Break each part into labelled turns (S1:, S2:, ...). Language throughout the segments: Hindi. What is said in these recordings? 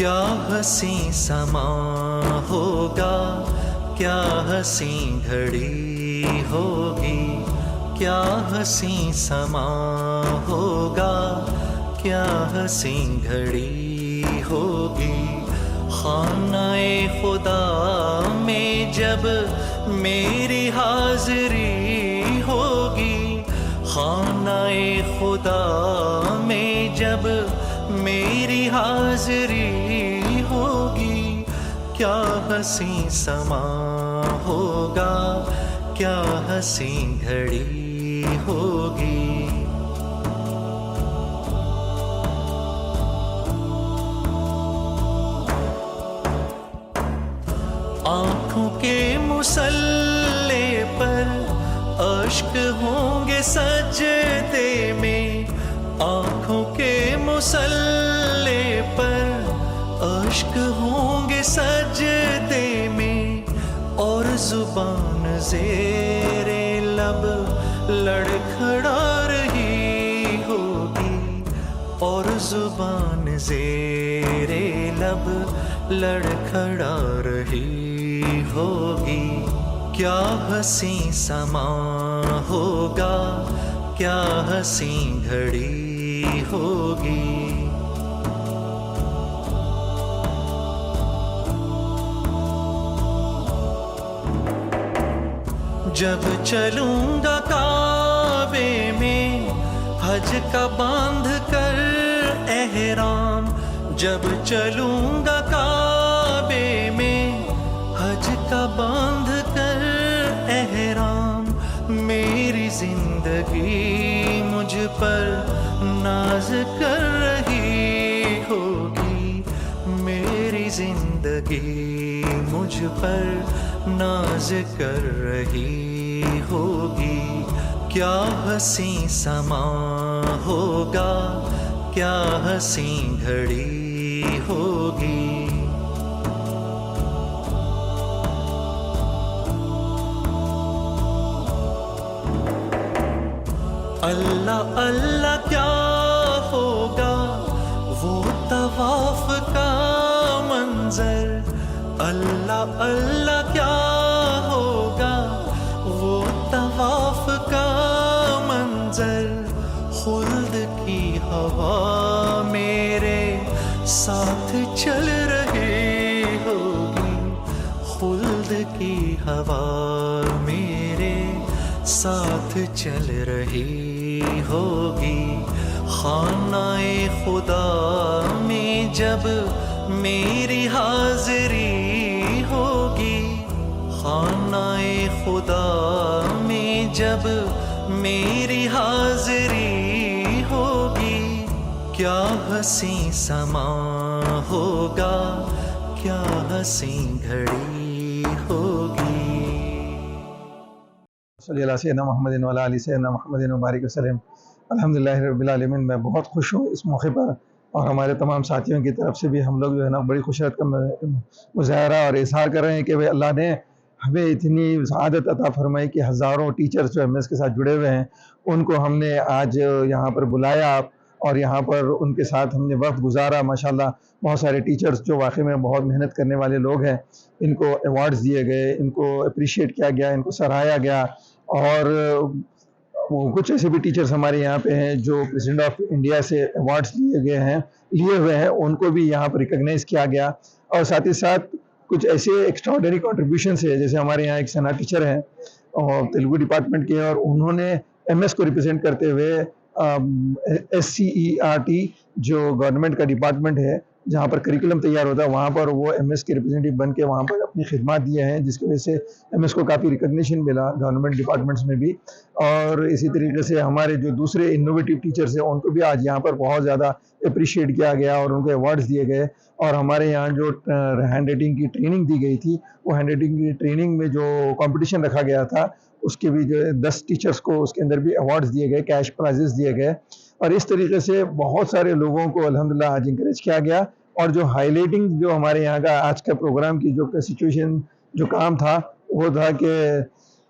S1: क्या हंसी समा होगा, क्या हंसी घड़ी होगी, क्या हंसी समा होगा, क्या हंसी घड़ी होगी। खानाए खुदा में जब मेरी हाजिरी होगी, खानाए खुदा में जब मेरी हाजिरी होगी। क्या हंसी समा होगा, क्या हंसी घड़ी होगी। आँखों के मुसल्ले पर अश्क होंगे सजदे में, आँखों के मुसल्ले पर अश्क होंगे सजदे में। और जुबान ज़ेरे लब लड़खड़ा रही होगी, और जुबान ज़ेरे लब लड़खड़ा रही होगी। क्या हंसी समा होगा, क्या हंसी घड़ी होगी। जब चलूंगा काबे में हज का बांध कर एहराम, जब चलूंगा काबे में हज का बांध कर एहराम। मेरी जिंदगी मुझ पर नाज कर रही होगी, मेरी जिंदगी मुझ पर नाज कर रही होगी। क्या हंसी समा होगा, क्या हंसी घड़ी होगी। अल्लाह अल्लाह क्या होगा वो तवाफ का मंजर, अल्लाह अल्लाह क्या होगा वो तवाफ का मंजर। खुल्द की हवा मेरे साथ चल रही होगी, खुल्द की हवा मेरे साथ चल रही होगी। खानाए खुदा में जब मेरी हाजिरी होगी, खानाए खुदा में जब मेरी हाजिरी होगी। क्या हंसी समा होगा, क्या हंसी घड़ी होगी।
S2: सल्लल्लाहु अलैहि मोहम्मद व अला आलिहि सय्यदना मुहम्मदिन व बारिक वसल्लम। अल्हम्दुलिल्लाहि रब्बिल आलमीन। मैं बहुत खुश हूँ इस मौके पर, और हमारे तमाम साथियों की तरफ से भी हम लोग जो है ना बड़ी खुशियत का मुज़ाहरा और इज़हार कर रहे हैं कि भाई अल्लाह ने हमें इतनी सआदत अता फरमाई कि हज़ारों टीचर्स जो एमएस के साथ जुड़े हुए हैं उनको हमने आज यहाँ पर बुलाया, और यहाँ पर उनके साथ हमने वक्त गुजारा। माशाल्लाह बहुत सारे टीचर्स जो वाकई में बहुत मेहनत करने वाले लोग हैं, इनको अवार्ड्स दिए गए, इनको अप्रिशिएट किया गया, इनको सराहाया गया। और कुछ ऐसे भी टीचर्स हमारे यहाँ पे हैं जो प्रेसिडेंट ऑफ इंडिया से अवार्ड्स लिए हुए हैं, उनको भी यहाँ पर रिकॉग्नाइज किया गया। और साथ ही साथ कुछ ऐसे एक्स्ट्राऑर्डिनरी कंट्रीब्यूशंस है, जैसे हमारे यहाँ एक सना टीचर हैं और तेलुगु डिपार्टमेंट के, और उन्होंने एमएस को रिप्रेजेंट करते हुए SCERT जो गवर्नमेंट का डिपार्टमेंट है जहाँ पर करिकुलम तैयार होता है, वहाँ पर वो एमएस के रिप्रेजेंटेटिव बन के वहाँ पर अपनी खिदमत दिए हैं, जिसकी वजह से एमएस को काफ़ी रिकॉग्निशन मिला गवर्नमेंट डिपार्टमेंट्स में भी। और इसी तरीके से हमारे जो दूसरे इनोवेटिव टीचर्स हैं उनको भी आज यहाँ पर बहुत ज़्यादा अप्रिशिएट किया गया और उनको अवार्ड्स दिए गए। और हमारे यहाँ जो हैंड राइटिंग की ट्रेनिंग दी गई थी, वो हैंड राइटिंग की ट्रेनिंग में जो कॉम्पिटिशन रखा गया था उसके भी जो 10 टीचर्स को उसके अंदर भी अवार्ड्स दिए गए, कैश प्राइजेस दिए गए। और इस तरीके से बहुत सारे लोगों को अल्हम्दुलिल्लाह आज इंकरेज किया गया। और जो हाईलाइटिंग जो हमारे यहाँ का आज का प्रोग्राम की जो सिचुएशन जो काम था वो था कि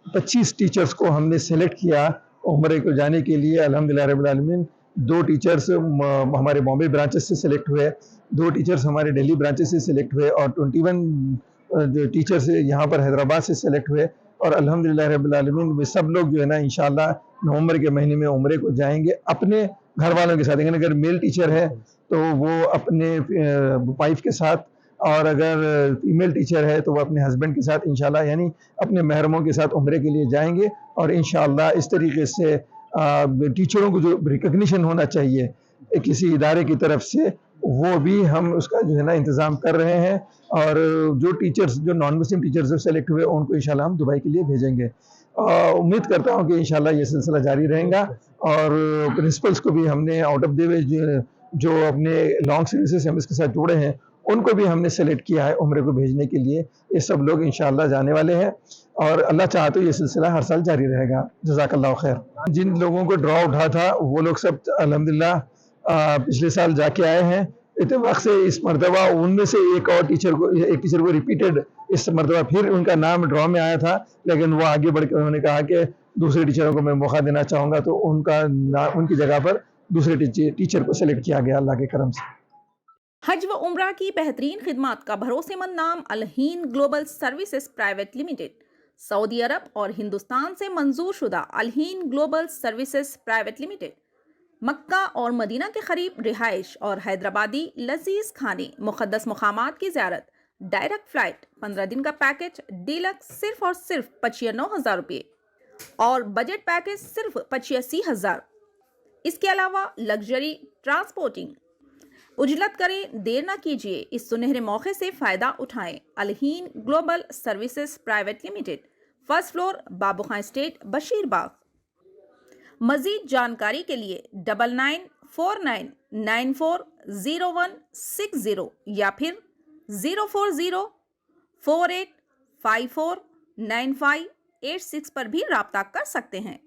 S2: 25 टीचर्स को हमने सेलेक्ट किया उम्रे को जाने के लिए। अल्हम्दुलिल्लाह रब्बिल आलमीन 2 टीचर्स हमारे बॉम्बे ब्रांचेस से सिलेक्ट हुए, 2 टीचर्स हमारे दिल्ली ब्रांचेस से सिलेक्ट हुए और 21 जो टीचर्स यहाँ पर हैदराबाद से सिलेक्ट हुए। और अल्हम्दुलिल्लाह रब्बिल आलमीन वे सब लोग जो है ना इंशाअल्लाह नवंबर के महीने में उम्रे को जाएंगे अपने घर वालों के साथ। लेकिन अगर मेल टीचर है तो वो अपने वाइफ के साथ, और अगर फीमेल टीचर है तो वो अपने हस्बैंड के साथ इंशाल्लाह, यानी अपने महरमों के साथ उम्रे के लिए जाएंगे। और इंशाल्लाह इस तरीके से टीचरों को जो रिकग्निशन होना चाहिए किसी इदारे की तरफ से, वो भी हम उसका जो है ना इंतज़ाम कर रहे हैं। और जो टीचर्स, जो नॉन मुस्लिम टीचर्स जो सेलेक्ट हुए उनको इंशाल्लाह हम दुबई के लिए भेजेंगे। उम्मीद करता हूँ कि इंशाल्लाह ये सिलसिला जारी रहेगा। और प्रिंसिपल्स को भी हमने आउट ऑफ द वे जो अपने लॉन्ग सर्विसेज हम इसके साथ जुड़े हैं उनको भी हमने सेलेक्ट किया है उम्रे को भेजने के लिए। ये सब लोग इंशाल्लाह जाने वाले हैं और अल्लाह चाहे तो ये सिलसिला हर साल जारी रहेगा। जज़ाकल्लाह खैर। जिन लोगों को ड्रॉ उठा था वो लोग सब अल्हम्दुलिल्लाह पिछले साल जाके आए हैं। इत्तेफाक से इस मरतबा उनमें से एक टीचर को रिपीटेड इस मरतबा फिर उनका नाम ड्रॉ में आया था, लेकिन वो आगे बढ़ के उन्होंने कहा कि दूसरे टीचरों को मैं मौका देना चाहूँगा, तो उनकी जगह पर दूसरे टीचर को सेलेक्ट किया गया अल्लाह के करम से।
S3: हज व उम्रा की बेहतरीन खिदमात का भरोसेमंद नाम Al Hind global services private limited, सऊदी अरब और हिंदुस्तान से मंजूर शुदा Al Hind global services private limited मक्का और मदीना के करीब रिहाइश और हैदराबादी लजीज खाने, मुक़द्दस मुकामात की ज़ियारत, डायरेक्ट फ़्लाइट, 15 दिन का पैकेज डीलक्स सिर्फ और सिर्फ 95,000 रुपये और बजट पैकेज सिर्फ 85,000। इसके अलावा लग्जरी ट्रांसपोर्टिंग। उजलत करें, देर ना कीजिए, इस सुनहरे मौके से फ़ायदा उठाएं। Al Hind global services private limited, first floor, Babu Khan Estate, Basheerbagh. मज़ीद जानकारी के लिए 9949940160 या फिर 04048549586 पर भी राब्ता कर सकते हैं।